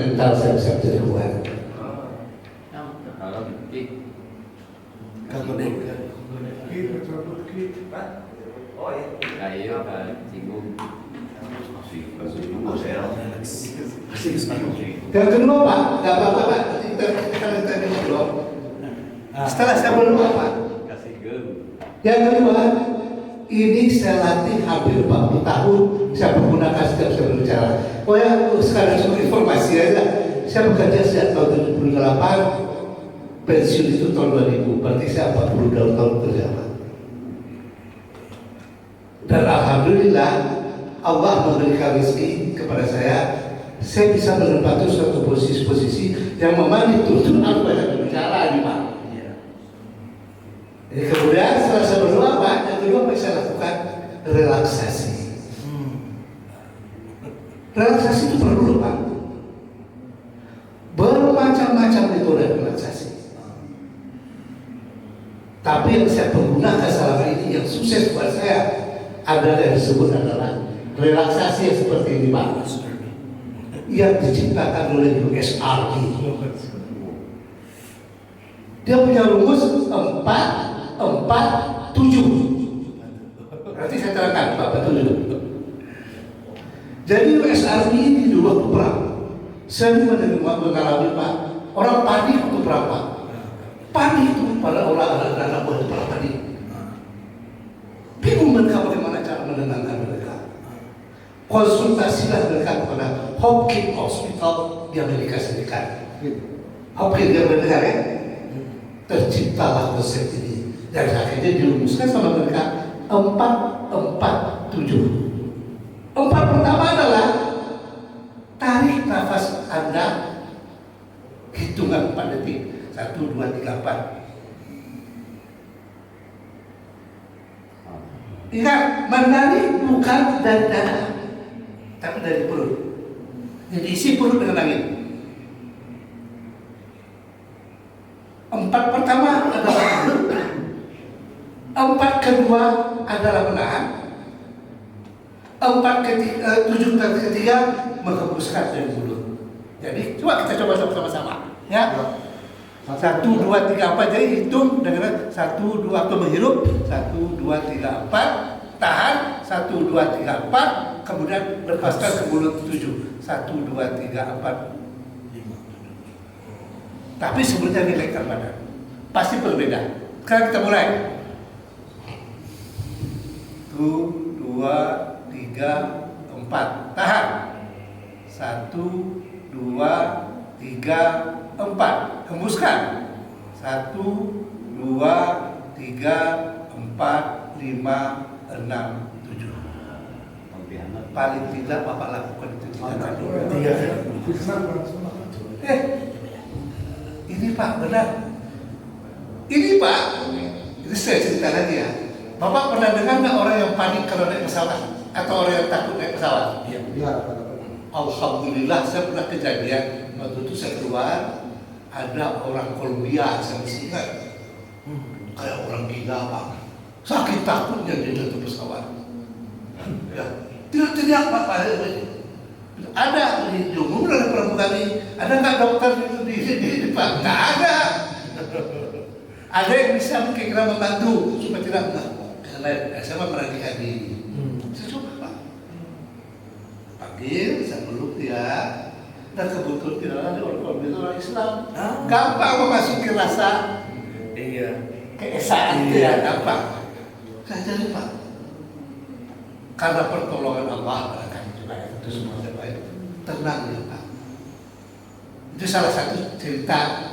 mental saya bisa kuat. Kalau dipik Kalau dek, Oh iya. kayu singgung Yang kedua Pak, nggak apa-apa Pak, kita tanya ngobrol. Setelah saya berdoa Pak, kasih gem. yang kedua, ini saya latih hampir 40 tahun, saya menggunakan setiap saya berbicara. Oh ya, sekarang cuma informasi aja, saya bekerja sejak tahun 78, pensiun itu tahun 2000, berarti saya 42 tahun kerja Pak. Dan Alhamdulillah, Allah memberikan rezeki kepada saya bisa menempati suatu posisi-posisi yang memang dituntut aku banyak berbicara nih Pak. Jadi kemudian setelah saya berdoa Pak, yang kedua apa yang saya lakukan? Relaksasi. Relaksasi itu perlu loh Pak. Bermacam-macam metode relaksasi. Tapi yang saya pergunakan selama ini yang sukses buat saya adalah yang disebut adalah relaksasi yang seperti ini Pak, yang diciptakan oleh USRD. Dia punya rumus 4, 4, 7. Nanti saya terangkan Bapak 7. Jadi USRD ini dulu waktu perang, saya mengalami Pak, orang panik waktu perang Pak. Panik itu pada orang anak buah itu pada panik. Bingung mereka bagaimana cara menenangkan mereka. Konsultasilah mereka kepada Hopkins Hospital di Amerika Serikat. Hopkins dia mendengar ya, terciptalah konsep ini dan akhirnya dirumuskan sama mereka 4-4-7. 4 pertama adalah tarik nafas Anda hitungan 4 detik, 1, 2, 3, 4. Ingat, menarik bukan dari dada, tapi dari perut. Jadi isi perut dengan angin. 4 pertama adalah 4 kedua adalah menahan. 7 ketiga menghembuskan dari mulut. Jadi coba kita coba sama-sama, ya. 1, 2, 3, 4. Jadi hitung dengan 1, 2 atau menghirup 1, 2, 3, 4. Tahan 1, 2, 3, 4. Kemudian lepaskan ke mulut 7. 1, 2, 3, 4, 5. Tapi sebenarnya nilai badan pasti berbeda. Sekarang kita mulai. 1, 2, 3, 4. Tahan 1, 2, 3, 4. Hembuskan 1, 2, 3, 4, 5, 6, 7. Paling tidak Bapak lakukan itu 3 kali. Ini Pak benar. Ini Pak, ini saya cerita lagi ya. Bapak pernah dengar nggak orang yang panik kalau naik pesawat atau orang yang takut naik pesawat? Iya. Alhamdulillah saya pernah kejadian waktu itu saya keluar, ada orang Kolombia saya masih ingat, kayak orang gila Pak, saking takutnya dia jatuh pesawat. Ya, tidak Pak, ada di umum ada pramugari, ada nggak dokter di sini Pak? Nggak ada. Ada yang bisa mungkin kira membantu supaya tidak karena saya pernah dihadiri. Saya coba Pak, panggil, saya peluk dia, dan kebetulan tidak ada orang itu orang Islam. Gampang memasuki rasa keesaan itu ya, gampang. Saya jadi Pak, karena pertolongan Allah barangkali juga itu semua baik, tenang ya Pak. Itu salah satu cerita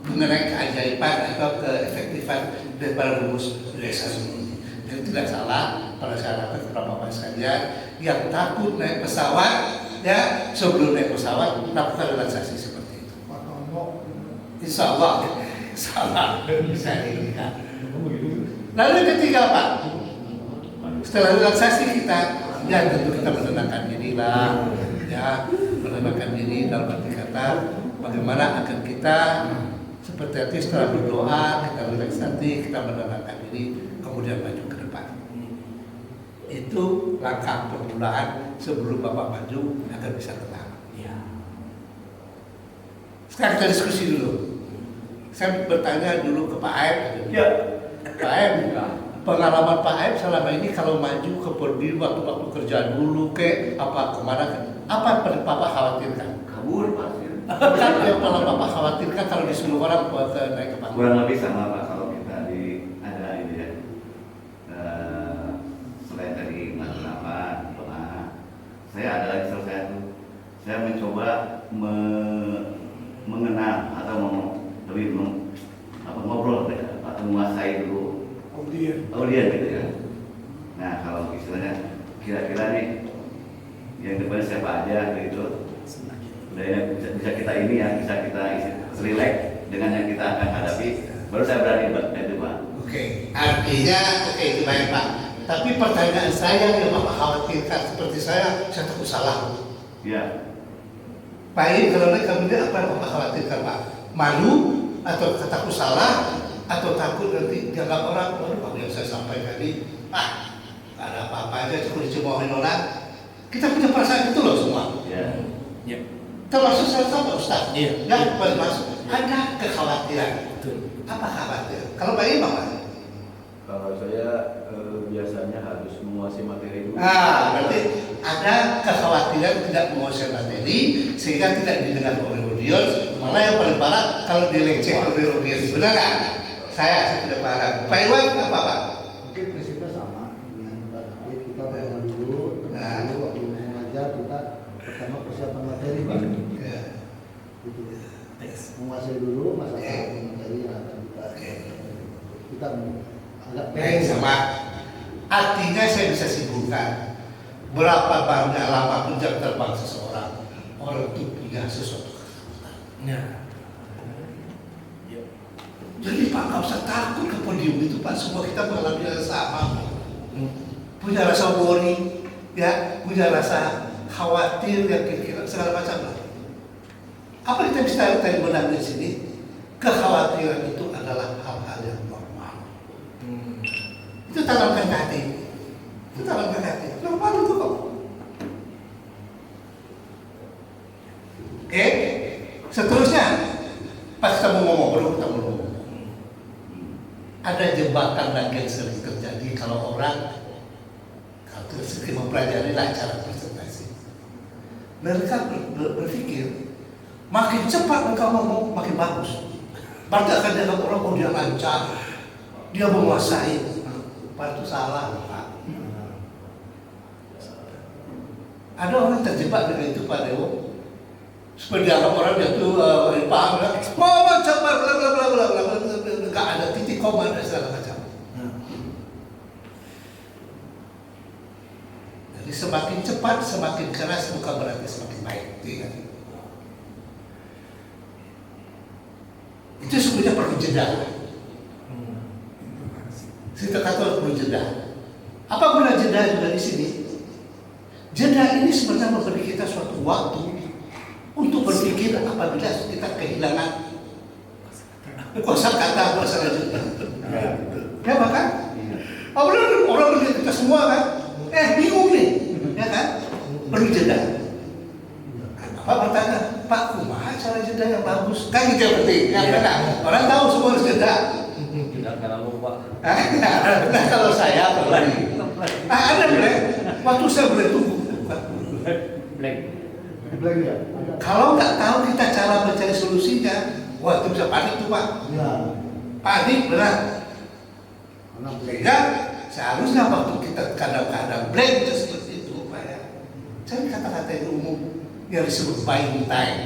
mengenai keajaiban atau keefektifan daripada rumus relaksasi. Jadi tidak salah pada saat beberapa Bapak sekalian yang takut naik pesawat, ya sebelum naik pesawat lakukan relaksasi seperti itu. Insya Allah salah bisa dilihat. Lalu yang ketiga Pak, setelah relaksasi kita, ya tentu kita menenangkan diri lah, ya menenangkan diri dalam arti kata bagaimana agar kita seperti itu setelah berdoa, kita relaksasi, kita menenangkan diri, kemudian maju ke depan. Itu langkah permulaan sebelum Bapak maju agar bisa tenang. Ya. Sekarang kita diskusi dulu. Saya bertanya dulu ke Pak Aib. Ya. Pak Aib, pengalaman Pak Aib selama ini kalau maju ke Podi waktu-waktu kerja dulu apa kemana apa yang Bapak khawatirkan? Kabur pasti. Kan yang paling Bapak khawatirkan kalau disuruh orang ke naik ke panggung? Kurang lebih sama Pak kalau kita ada ini ya. Selain dari masalah doa, saya ada lagi selesai itu. Saya mencoba mengenal atau lebih ngobrol ya, atau menguasai dulu audien gitu ya. Nah kalau istilahnya kira-kira nih yang depan siapa aja gitu. Udah bisa kita ini ya, bisa kita relax dengan yang kita akan hadapi, baru saya berani itu Pak. Oke, artinya itu baik Pak. Tapi pertanyaan saya yang Bapak khawatirkan seperti saya takut salah. Ya. Pak ini kalau naik kabinet apa yang Bapak khawatirkan Pak? Malu atau takut salah atau takut nanti dianggap orang, waduh Pak yang saya sampaikan ini, nggak ada apa-apa aja cukup dicemoohin orang. Kita punya perasaan itu loh semua. Ya. Ya. Termasuk saya sama Ustaz. Iya. Ya, termasuk ada kekhawatiran. Betul. Apa khawatir? Kalau Pak ini Bapak? Kalau saya biasanya harus menguasai materi dulu. Berarti ada kekhawatiran tidak menguasai materi sehingga tidak didengar oleh audiens. Malah yang paling parah kalau dileceh oleh audiens, benar kan? Saya tidak paham. Pak Iwan apa Pak? Mungkin prinsipnya sama dengan Pak Habib, kita mengenal dulu, dulu waktu mengajar kita pertama persiapan materi Pak. Ya. Gitu. Menguasai dulu masalah materi yang akan kita agak Baik sama. Artinya saya bisa simpulkan berapa banyak lama pun jam terbang seseorang, orang itu punya sesuatu ketakutan. Nah. Jadi Pak nggak usah takut ke podium itu Pak, semua kita mengalami hal yang sama. Punya rasa worry, ya, punya rasa khawatir yang kira-kira segala macam lah. Apa kita bisa tadi benar di sini? Kekhawatiran itu adalah hal-hal yang normal. Itu tanamkan ke hati. Itu tanamkan ke hati. Normal itu kok. Oke, seterusnya pas kita mau ngomong, baru kita mau ngomong. Ada jebakan lagi yang sering terjadi kalau orang kalau sering mempelajari cara presentasi. Mereka berpikir makin cepat engkau ngomong makin bagus. Berarti akan dianggap orang dia lancar, dia menguasai. Pak itu salah Pak. Ada orang terjebak dengan itu Pak Dewo. Supaya dianggap orang dia tuh paham, mau cepat, bla bla bla bla bla, nggak ada titik koma dan segala macam. Jadi semakin cepat, semakin keras bukan berarti semakin baik. Itu sebenarnya perlu jeda. Kita kata perlu jeda. Apa guna jeda juga di sini? Jeda ini sebenarnya memberi kita suatu waktu untuk berpikir apabila kita kehilangan kosakata bahasa selanjutnya. Ya bahkan orang melihat kita semua kan, bingung nih, ya kan? Perlu jeda. Apa bertanya, Pak, kumaha cara jeda yang bagus? Kan itu yang penting, ya benar. Orang tahu semua harus jeda. Tidak karena lupa. Nah kalau saya apalagi, ada boleh. Waktu saya boleh tunggu. Blank. lagi ya. Kalau nggak tahu kita cara mencari solusinya, wah itu bisa panik tuh Pak. Ya. Panik benar. Karena Sehingga seharusnya waktu kita kadang-kadang blank itu seperti itu Pak ya. Cari kata-kata yang umum yang disebut buying time.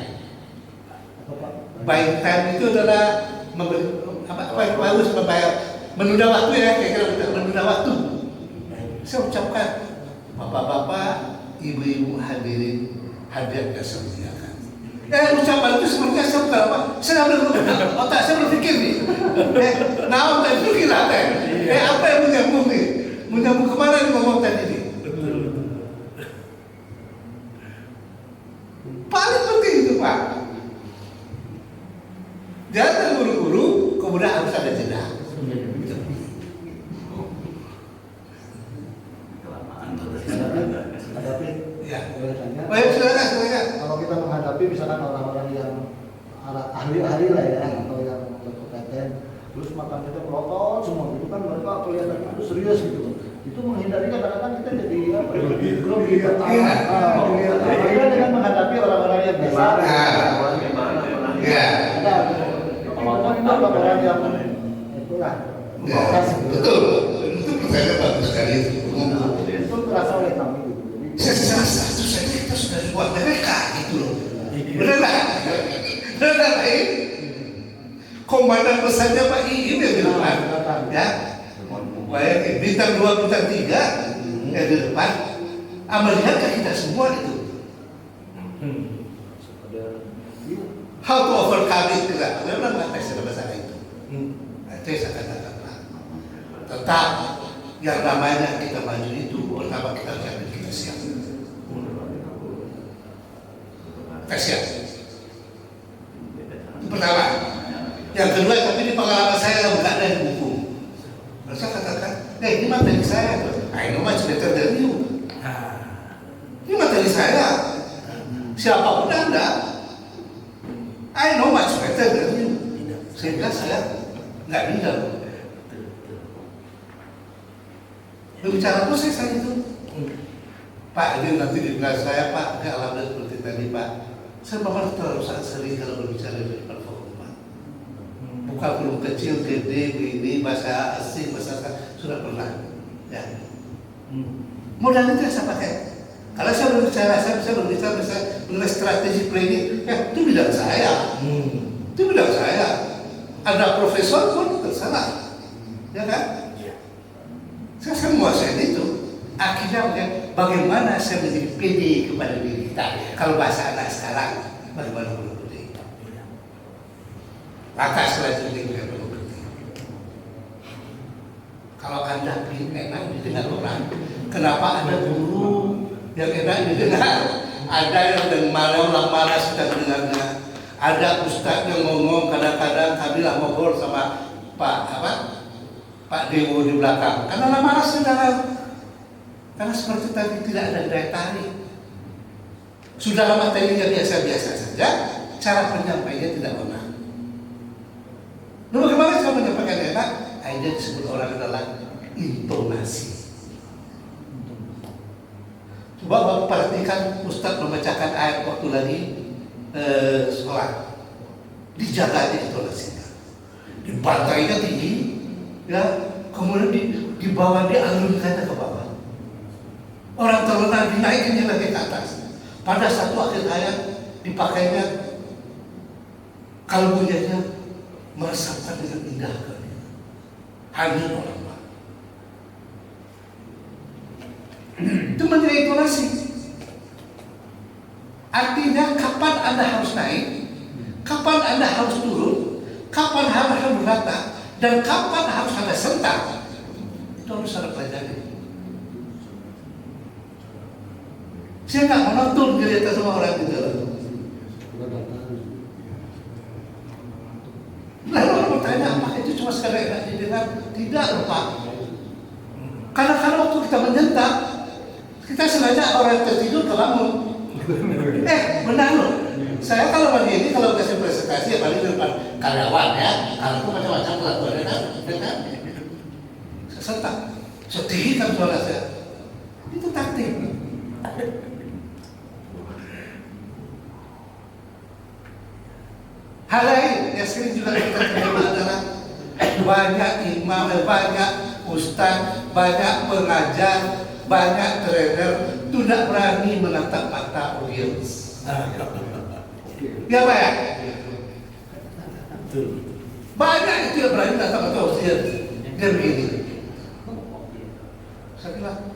apa Pak? Buying time itu adalah memberi apa yang bagus membayar menunda waktu ya, kira-kira kita menunda waktu. Saya ucapkan bapak-bapak, ibu-ibu hadirin hadiah yang saya muliakan. Ucapan itu sebenarnya saya bukan apa? Saya otak saya berpikir nih. Nah, otak berpikir apa? Apa yang menyambung nih? Menyambung kemana nih ngomong tadi nih? Paling penting itu Pak. Jangan buru-buru, kemudian harus ada jeda. Hadapi Ya. boleh tanya. Baik, silakan. Kalau kita menghadapi misalkan orang-orang yang ahli-ahli lah ya atau yang berkompeten, terus makannya itu melotot semua gitu kan, mereka kelihatannya itu serius gitu. Itu menghindari kadang-kadang kita jadi apa ya, grogi ketawa. Beda dengan menghadapi orang-orang yang biasa. Ya. Ada orang yang itulah. Ya, betul. Itu pertanyaan bagus sekali itu. Itu terasa oleh kami. Secara status saja kita sudah di bawah mereka gitu loh. Benar nggak? Benar nggak Pak Iim? Komandan besarnya Pak Iim yang di depan, ya. Bayangin bintang 2, bintang 3 yang di depan. Melihatkah kita semua itu? How to overcome it kita? Memang nggak tes dalam bahasa itu. Tes akan datang. Tetap yang namanya kita maju itu pertama kita harus kita siap. Kita siap. Itu pertama. Yang kedua, tapi ini pengalaman saya bukan dari buku. Saya katakan, ini materi saya. I know much better than you. Ini materi saya. Siapapun Anda, I know much better than you. Sehingga saya nggak bilang. Berbicara proses saya itu, Pak, ini nanti dibilang saya, Pak, ke alam dan seperti tadi, Pak. Saya memang terlalu sangat sering kalau berbicara di depan forum, Pak. Bukan belum kecil, gede, ini bahasa asing, bahasa sudah pernah. Ya. Modal itu yang saya pakai. Kalau saya berbicara, saya bisa berbicara mengenai strategi planning, ya itu bidang saya. Itu bidang saya. Ada profesor pun tersalah, ya kan? Saya menguasai itu. Akhirnya bagaimana saya menjadi pede kepada diri kita. Kalau bahasa anak sekarang, bagaimana perlu pede? Langkah selanjutnya yang perlu pede. Kalau Anda enak didengar orang, kenapa ada guru yang enak didengar? Ada yang malas kita mendengarnya. Ada ustaz yang ngomong kadang-kadang kami lah ngobrol sama Pak Dewo di belakang, karena malas dengar. Karena seperti tadi tidak ada daya tarik. Sudah lama materinya biasa-biasa saja, cara penyampaiannya tidak benar. Lalu bagaimana cara menyampaikan enak? Akhirnya disebut orang adalah intonasi. Coba Bapak perhatikan Ustaz membacakan ayat waktu lagi sholat, dijaga intonasinya, dibantainya tinggi. Ya, kemudian di bawah dialunkannya ke bawah. Orang terlena dinaikinnya lagi ke atas. Pada satu akhir ayat dipakainya kalau bunyinya meresapkan dengan indah kali. Hanya orang lain. Itu menjadi intonasi. Artinya kapan Anda harus naik, kapan Anda harus turun, kapan harus berkata, dan kapan harus ada sentak, itu harus ada pelajari. Saya nggak menonton cerita sama orang itu. Lalu orang bertanya, apakah itu cuma sekadar enak didengar? Tidak, Pak. Karena waktu kita menyentak, kita sengaja orang tertidur kebangun. Benar loh. Saya kalau begini, kalau kasih presentasi ya paling di depan karyawan ya, kalau itu macam-macam kelakuannya kan, saya sentak, setinggikan suara saya, itu taktik. Hal lain yang sering juga kita terima adalah banyak imam, banyak ustaz, banyak pengajar, banyak trainer tidak berani menatap mata audiens. Ya Pak ya? Banyak itu yang berani datang ke audiens. Dia begini. Saya bilang,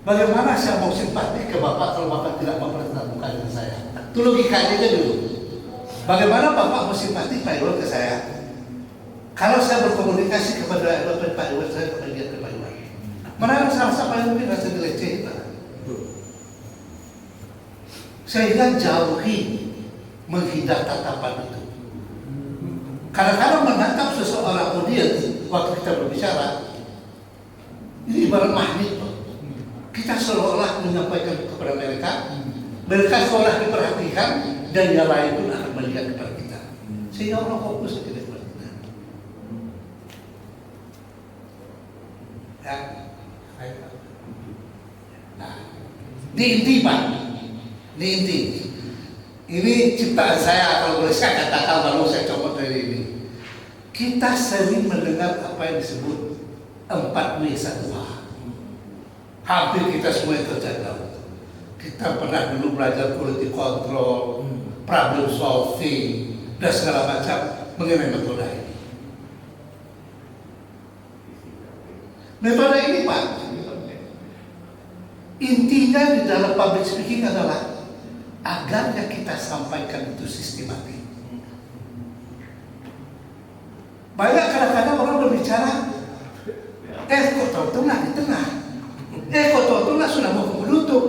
bagaimana saya mau simpati ke Bapak kalau Bapak tidak memperhatikan dengan saya? Itu logikanya aja dulu. Bagaimana Bapak mau simpati Pak Iwan ke saya? Kalau saya berkomunikasi kepada Pak Iwan, saya kepada dia ke Pak Iwan. Mana rasa Pak Iwan rasa dilecehin? Sehingga jauhi menghindar tatapan itu. Kadang-kadang menatap seseorang audiens waktu kita berbicara, ini ibarat magnet. Kita seolah-olah menyampaikan kepada mereka seolah diperhatikan, dan yang lain pun akan melihat kepada kita. Sehingga orang fokus kepada kita. Ya, nah, di inti Pak, di inti. Ini ciptaan saya, kalau boleh saya katakan, baru saya coba dari ini. Kita sering mendengar apa yang disebut 4W1H. Hampir kita semua yang terjangkau. Kita pernah dulu belajar quality control, problem solving, dan segala macam mengenai metode ini. Metode ini Pak, intinya di dalam public speaking adalah agar yang kita sampaikan itu sistematik. Banyak kadang-kadang orang berbicara, kok tontonlah di tengah, kok tontonlah sudah mau ke penutup,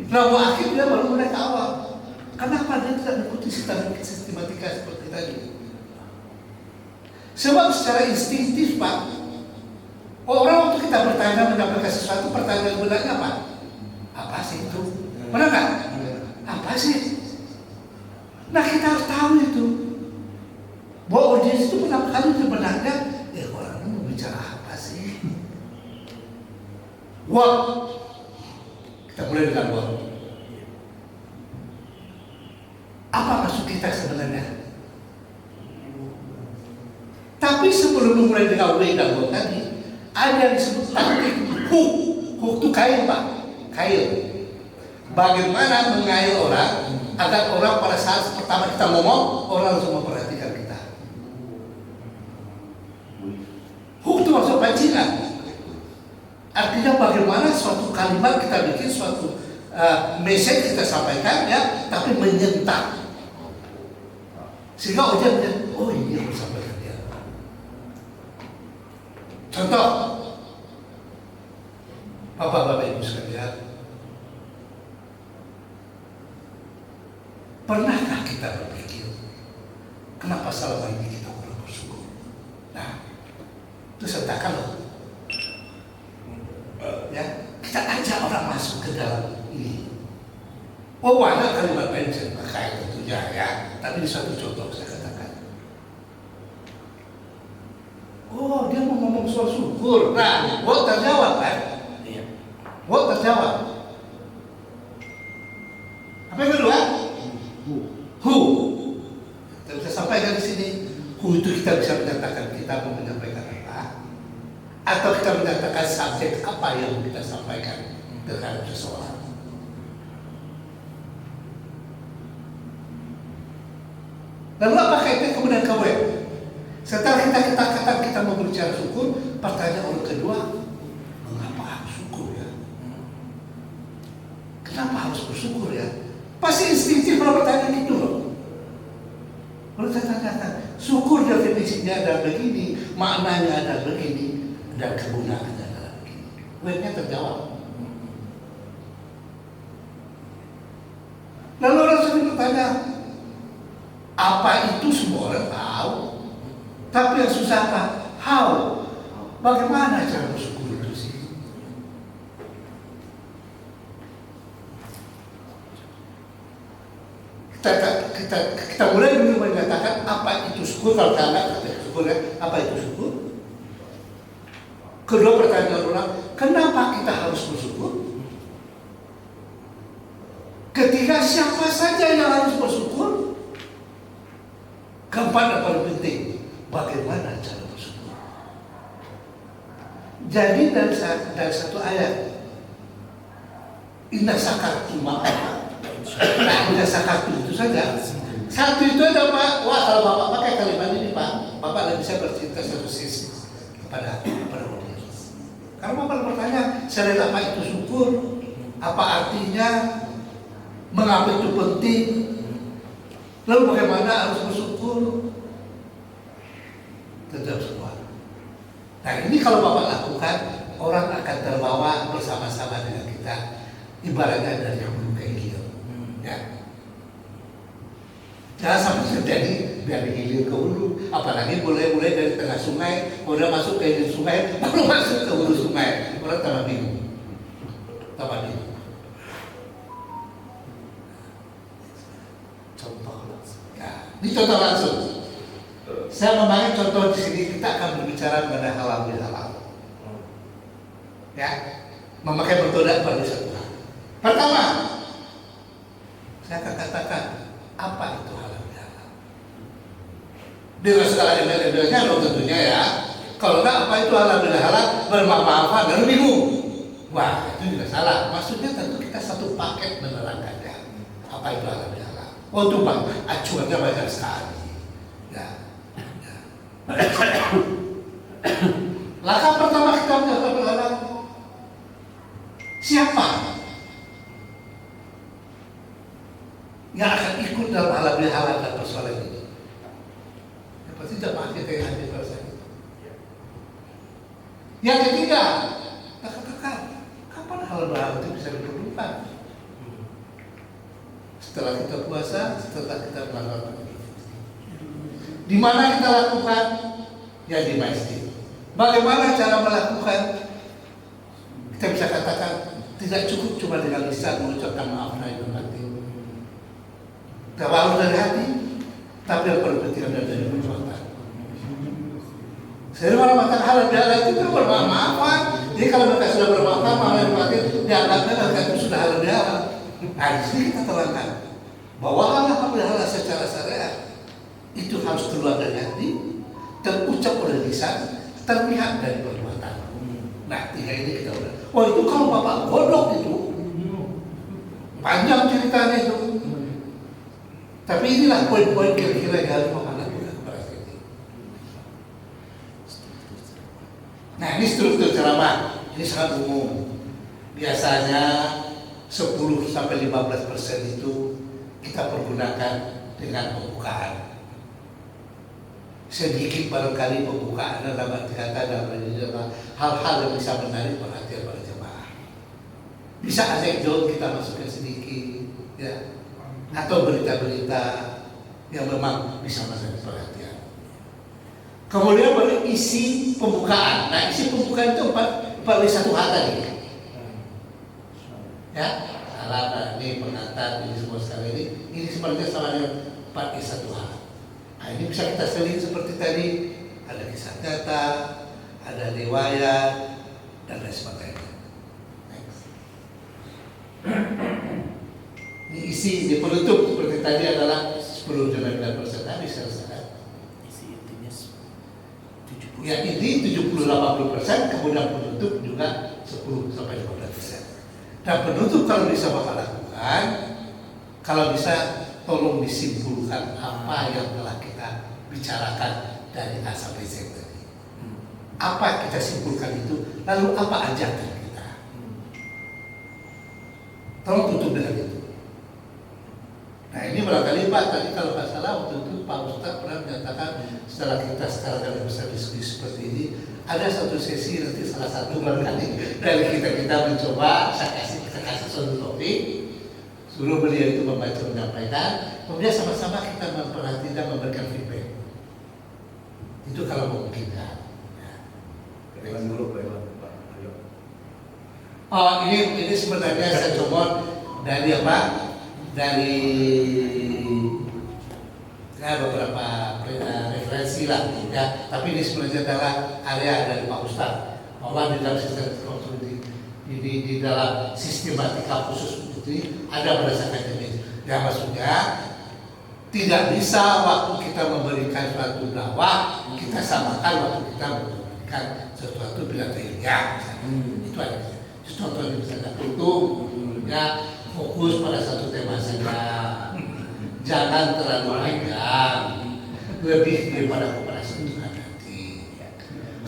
lalu akhir dia baru mulai ke awal. Kenapa dia tidak mengikuti sistematika seperti tadi? Sebab secara instingtif Pak, orang waktu kita bertanya menyampaikan sesuatu, pertanyaan gunanya apa? Apa sih itu? Benar nggak? Apa sih? Nah kita harus tahu itu, bahwa audiens itu pertama kali sebenarnya, orang ini mau bicara apa sih? Wah, kita mulai dengan wah. Apa maksud kita sebenarnya? Tapi sebelum memulai dengan W dan W tadi, ada yang disebut taktik hook. Hook itu kail Pak, kail. Bagaimana mengail orang agar orang pada saat pertama kita ngomong, orang langsung memperhatikan kita. Hook itu maksud pancingan. Artinya bagaimana suatu kalimat kita bikin, suatu message kita sampaikan ya, tapi menyentak. Sehingga orang bilang, oh ini harus sampaikan dia. Contoh, Bapak-bapak Ibu sekalian, pernahkah kita berpikir kenapa selama ini kita kurang bersyukur? Nah, itu sertakan loh. Ya, kita ajak orang masuk ke dalam ini. Oh, ada kalimat lain saya pakai tentunya ya, tapi di satu contoh saya katakan. Oh, dia mau ngomong soal syukur. Nah, gua terjawab kan? Iya. Gua terjawab. Apa yang kedua? Who. Kita bisa sampaikan di sini. Who itu kita bisa menyatakan kita mau menyampaikan apa, atau kita menyatakan subjek apa yang kita sampaikan terhadap seseorang. Lalu apa kaitan kemudian ke web? Setelah kita katakan kita mau berbicara syukur, pertanyaan orang kedua, mengapa harus syukur ya? Kenapa harus bersyukur ya? Pasti instingtif kalau bertanya gitu loh. Kalau saya tanyakan, syukur definisinya ada begini, maknanya ada begini, dan kegunaannya ada begini. Webnya terjawab. Lalu orang sering bertanya, apa itu semua orang tahu? Tapi yang susah apa? How? Bagaimana cara bersyukur itu sih? Kita mulai dulu menyatakan apa itu syukur. Kalau kita kata syukur ya, apa itu syukur? Kedua pertanyaan orang, kenapa kita harus bersyukur? Ketiga, siapa saja yang harus bersyukur? Keempat, yang paling penting, bagaimana cara bersyukur? Jadi dari satu ayat, inna sakartum maka, nah inna sakartum itu saja. Satu itu ada Pak, wah kalau Bapak pakai kalimat ini Pak, Bapak lebih bisa bercerita satu sisi kepada audiens. Kalau Bapak bertanya, selain apa itu syukur, apa artinya, mengapa itu penting, lalu bagaimana harus bersyukur, terjawab semua. Nah ini kalau Bapak lakukan, orang akan terbawa bersama-sama dengan kita, ibaratnya dari hulu ke hilir. Ya. Jangan sampai terjadi dari hilir ke hulu, apalagi mulai dari tengah sungai, udah masuk ke hilir sungai, baru masuk ke hulu sungai, orang tambah bingung. Coba Nah, ini contoh langsung. Saya membangun contoh di sini, kita akan berbicara mengenai halal bihalal. Ya, memakai metode pada satu hal. Pertama, saya akan katakan apa itu halal bihalal. Dengan segala embel-embelnya loh tentunya ya. Kalau enggak apa itu halal bihalal, bermaaf-maafan dan bingung. Wah, itu juga salah. Maksudnya tentu kita satu paket menerangkannya. Apa itu halal bihalal? Oh itu Bang, acuannya banyak sekali. Ya. Langkah pertama kita menjaga halal. Siapa yang akan ikut dalam halal bihalal dan persoalan ini? Yang pasti jamaah kita yang hadir pada saat itu. Yang ketiga, kita katakan kapan halal bihalal itu bisa diperlukan? Setelah kita puasa, setelah kita melakukan ini. Di mana kita lakukan? Ya di masjid. Bagaimana cara melakukan? Kita bisa katakan tidak cukup cuma dengan lisan mengucapkan maaf lahir batin. Tawaru dari hati, tapi yang perlu bertindak dari perbuatan. Saya mengatakan halal bihalal itu bermaaf-maafan. Jadi kalau mereka sudah bermaaf-maaf, maaf lahir batin, dianggapnya mereka itu sudah halal bihalal. Nah di sini kita terangkan bahwa halal bihalal secara syariat itu harus keluar dari hati, terucap oleh lisan, terlihat dari perbuatan. Nah, tiga ini kita udah. Oh itu kalau Bapak godok itu panjang ceritanya itu. Tapi inilah poin-poin kira-kira yang harus Bapak lakukan pada saat ini. Nah, ini struktur ceramah. Ini sangat umum. Biasanya 10-15% itu kita pergunakan dengan pembukaan. Sedikit barangkali pembukaan dalam arti kata dalam hal-hal yang bisa menarik perhatian para jemaah. Bisa anekdot kita masukkan sedikit, ya, atau berita-berita yang memang bisa menarik perhatian. Kemudian baru isi pembukaan. Nah, isi pembukaan itu empat satu hal tadi. Ya, salam ini pengantar ini semua sekali ini sebenarnya sama dengan 4 hal. Nah, ini bisa kita seling seperti tadi, ada kisah nyata, ada riwayat, dan lain sebagainya. Next. Ini isi, di penutup seperti tadi adalah 10-15% habis selesai. Isi intinya 70. Ya ini 70-80%, kemudian penutup juga 10-15%. Dan penutup kalau bisa Bapak lakukan, kalau bisa tolong disimpulkan apa yang telah kita bicarakan dari A sampai Z tadi. Apa kita simpulkan itu, lalu apa ajakan kita. Tolong tutup dengan itu. Nah ini barangkali Pak, tadi kalau nggak salah waktu itu Pak Ustadz pernah menyatakan setelah kita sekarang ada bisa diskusi seperti ini, ada satu sesi nanti salah satu barangkali dari kita mencoba, kita kasih suatu topik, suruh beliau itu membaca menyampaikan, kemudian sama-sama kita memperhatikan dan memberikan feedback. Itu kalau memungkinkan. Pelan dulu, Pak. Ayo. Oh ini sebenarnya saya coba dari apa? Dari beberapa referensi lah, ya. Tapi ini sebenarnya adalah area dari Pak Ustadz. Bahwa di dalam sistem di dalam sistematika khusus itu ada berdasarkan jenis. Ya maksudnya tidak bisa waktu kita memberikan suatu dakwah kita samakan waktu kita memberikan sesuatu bila ilmiah. Itu ada. Contohnya misalnya itu ya fokus pada satu tema saja. Jangan terlalu panjang. Lebih daripada kepada satu nanti.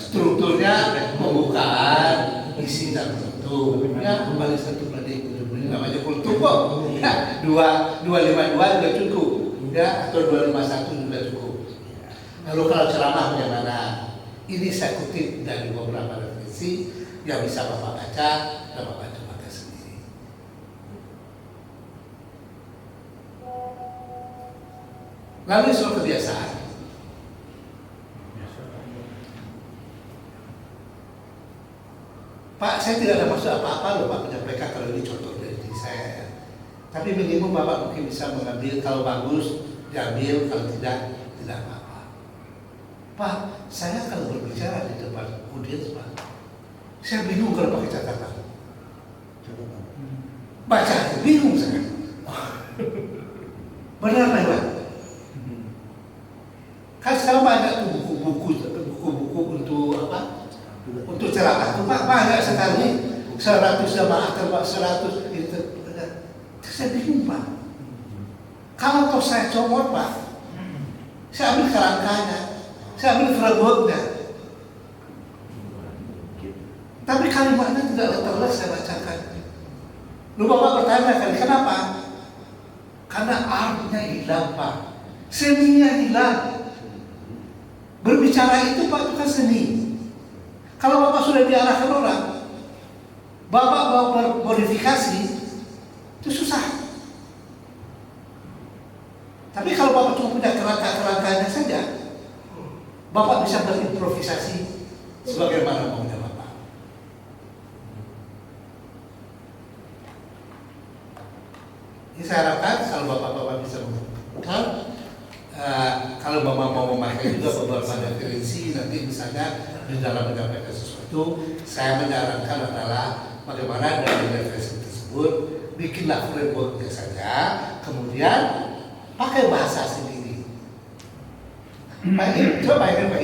Strukturnya pembukaan, isi dan penutup. Ya kembali satu pada itu namanya kultur kok. Ya 252 juga cukup. Ya atau 251 juga cukup. Lalu kalau ceramah bagaimana? Ini saya kutip dari beberapa referensi yang bisa Bapak baca dan Bapak coba sendiri. Lalu soal kebiasaan. Pak, saya tidak ada maksud apa-apa loh Pak menyampaikan kalau ini contoh dari diri saya. Tapi minimum Bapak mungkin bisa mengambil kalau bagus diambil, kalau tidak apa-apa. Pak, saya kalau berbicara di depan audiens, Pak, saya bingung kalau pakai catatan. Baca, bingung saya. Benar Pak Iwan? Kan sekarang banyak buku-buku untuk apa? Untuk ceramah itu Pak, banyak sekali. 100 jamaah terbang, 100 itu. Saya bingung Pak. Kalau toh saya comot Pak, saya ambil kerangkanya, saya ambil frameworknya. Tapi kalimatnya tidak letterless saya bacakan. Lu Bapak bertanya kan, kenapa? Karena artnya hilang Pak, seninya hilang. Berbicara itu Pak, itu kan seni. Kalau Bapak sudah diarahkan orang, Bapak mau bermodifikasi, itu susah. Tapi kalau Bapak cuma punya kerangka-kerangkanya saja, Bapak bisa berimprovisasi sebagaimana maunya Bapak. Ini saya harapkan kalau Bapak-Bapak bisa membutuhkan, kalau Bapak mau memakai juga beberapa referensi, nanti misalnya di dalam menyampaikan sesuatu, saya menyarankan adalah bagaimana dari referensi tersebut bikinlah frameworknya saja, kemudian pakai bahasa sendiri. Baik, coba bayangin Pak.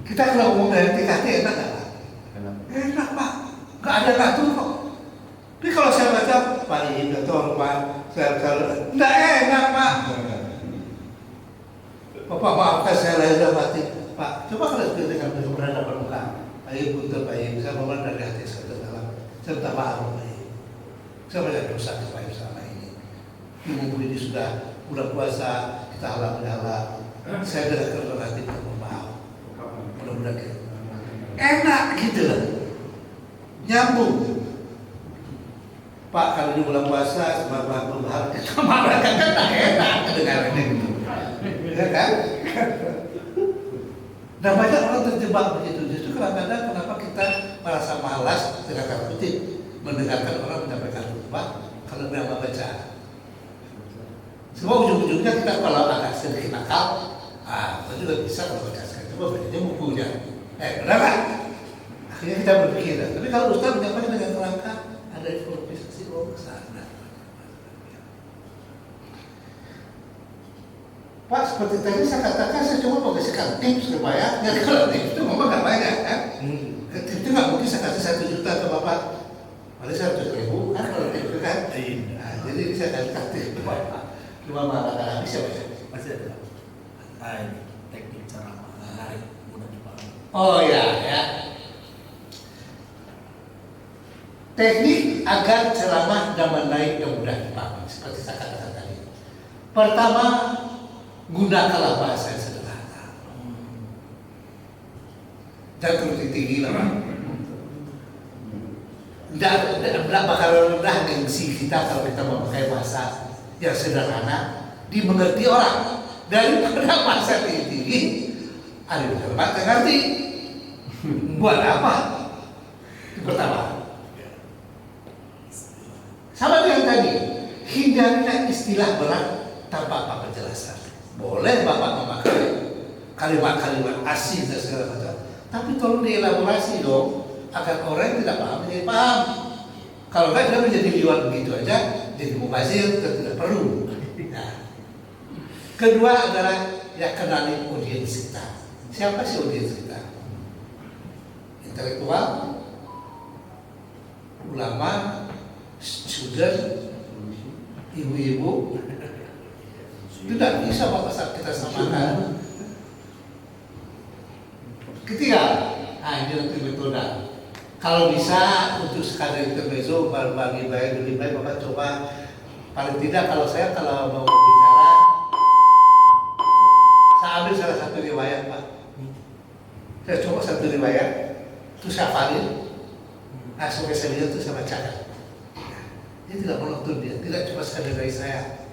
Kita kalau ngomong dari TKT enak nggak Pak? Enak Pak, nggak ada ngatur kok. Tapi kalau saya baca, Pak ini betul Pak, saya kalau nggak enak Pak. Bapak maafkan saya lahir batin, Pak. Coba kalau dengan berhadapan muka, Pak Ibu, Pak Ibu, saya mohon dari hati saya dalam, saya minta maaf Pak Ibu. Saya banyak dosa Pak Ibu selama ini. Ibu ini sudah bulan puasa, kita halal. Saya dengan kerendahan hati mohon maaf. Mudah-mudahan gitu. Enak gitu loh, nyambung. Pak, kalau di bulan puasa sebab berbahagia kita marah kan enak kedengarannya gitu, ya kan? Dan banyak orang terjebak begitu. Justru kadang-kadang kenapa kita merasa malas dengan tanda kutip mendengarkan orang menyampaikan khutbah kalau memang baca. Semua ujung-ujungnya kita kalau agak sedikit nakal, kita juga bisa kalau baca sekali. Coba bacanya bukunya, benar kan? Akhirnya kita berpikir. Tapi kalau Ustaz menyampaikan dengan kerangka ada improvisasi ke sana. Pak, seperti tadi saya katakan, saya cuma memberikan tips supaya jadi kalau tips itu memang nggak banyak kan? Tips itu nggak mungkin saya kasih 1 juta ke Bapak, paling 100.000 kan kalau tips itu kan? Nah, jadi saya kasih tips ke Bapak, cuma malah habis ya Pak? Masih ada. Ini teknik cara menarik mudah dipahami. Oh ya. Teknik agar ceramah dan menaik yang mudah dipahami, seperti saya katakan tadi. Pertama, gunakanlah bahasa yang sederhana. Jangan terlalu tinggi lah, Pak. Tidak bakal rendah gengsi kita kalau kita memakai bahasa yang sederhana, dimengerti orang. Daripada bahasa tinggi, ada yang ngerti. Buat apa? Itu pertama. Sama dengan tadi, hindarilah istilah berat tanpa apa penjelasan. Boleh Bapak memakai kalimat-kalimat asing dan segala macam, tapi tolong dielaborasi dong, agar orang yang tidak paham menjadi paham. Kalau enggak dia menjadi liwat begitu aja, jadi mubazir dan tidak perlu. Nah, kedua adalah ya kenali audiens kita. Siapa sih audiens kita? Intelektual, ulama, student, ibu-ibu. Tidak bisa Bapak saat kita samakan. Ketiga, ini nanti metode. Kalau bisa untuk sekadar intermezzo, lebih baik Bapak coba paling tidak kalau mau bicara, saya ambil salah satu riwayat Pak. Saya coba satu riwayat, itu saya hafalin. Supaya saya lihat itu saya bacakan. Dia tidak monoton, dia tidak cuma sekadar dari saya.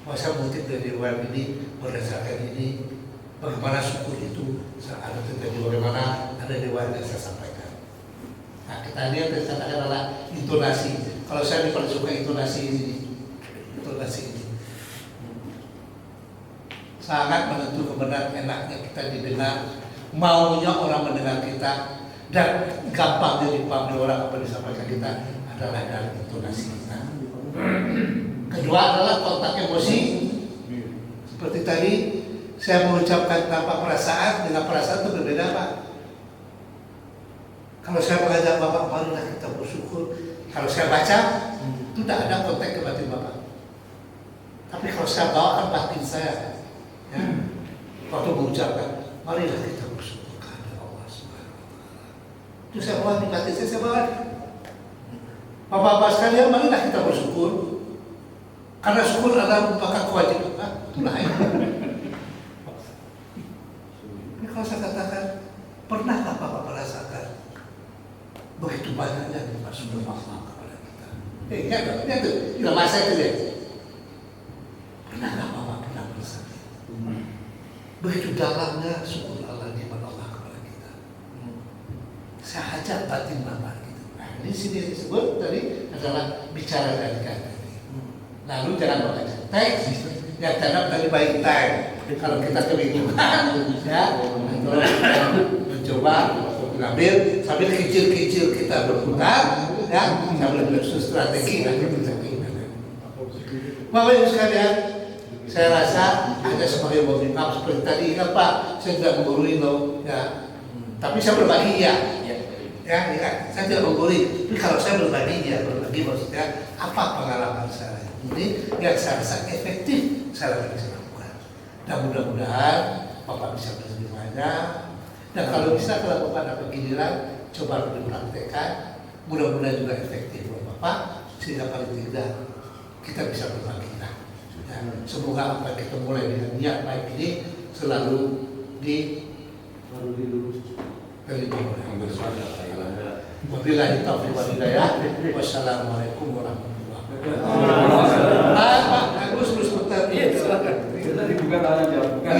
Saya mengutip dari riwayat ini, berdasarkan ini, bagaimana syukur itu, ada terjadi bagaimana, ada riwayat yang saya sampaikan. Nah, kita lihat yang saya katakan adalah intonasi. Kalau saya paling suka intonasi ini. sangat menentu kebenaran, enaknya kita didengar, maunya orang mendengar kita, dan gampang dipahami orang apa disampaikan kita adalah dari intonasi kita. Kedua adalah kontak emosi. Seperti tadi saya mengucapkan tanpa perasaan, dengan perasaan itu berbeda, Pak. Kalau saya mengajak Bapak, marilah kita bersyukur. Kalau saya baca, itu tidak ada konteks ke batin Bapak. Tapi kalau saya bawakan batin saya, ya, waktu mengucapkan, marilah kita bersyukur kepada Allah Subhanahu wa Ta'ala. Itu saya bawa di batin saya bawa. Bapak-bapak sekalian, marilah kita bersyukur. Karena syukur adalah merupakan kewajiban. Nah, itulah ya. Ini kalau saya katakan, pernahkah Bapak merasakan begitu banyaknya nikmat sumber Allah kepada kita? Lihat tuh, tidak masa itu lihat. Pernahkah Bapak pernah merasakan begitu dalamnya syukur Allah nikmat Allah kepada kita? Saya ajak batin Bapak gitu. Nah, ini sini disebut tadi adalah bicara dari kata. Lalu jangan membaca teks yang terhadap dari baik time. Kalau kita kebingungan, ya, mencoba mengambil sambil kecil-kecil kita berputar, ya, sambil bersusun strategi dan Bapak Ibu sekalian, saya rasa ada sebagai maaf seperti tadi kan Pak, saya tidak menggurui loh, ya, tapi saya berbagi ya. Ya, saya tidak menggurui, tapi kalau saya berbagi maksudnya apa pengalaman saya ini yang saya rasa efektif saya bisa lakukan, dan mudah-mudahan Bapak bisa lebih banyak, dan kalau bisa kalau Bapak dapat giliran coba lebih praktekkan, mudah-mudahan juga efektif buat Bapak, sehingga paling tidak kita bisa berbagi lah. Ya, semoga apa kita mulai dengan niat baik ini selalu Wabillahi taufiq wal hidayah. Wassalamualaikum warahmatullahi wabarakatuh. Pak Agus terus sebentar. Iya, silakan. Kita dibuka tangan jawab.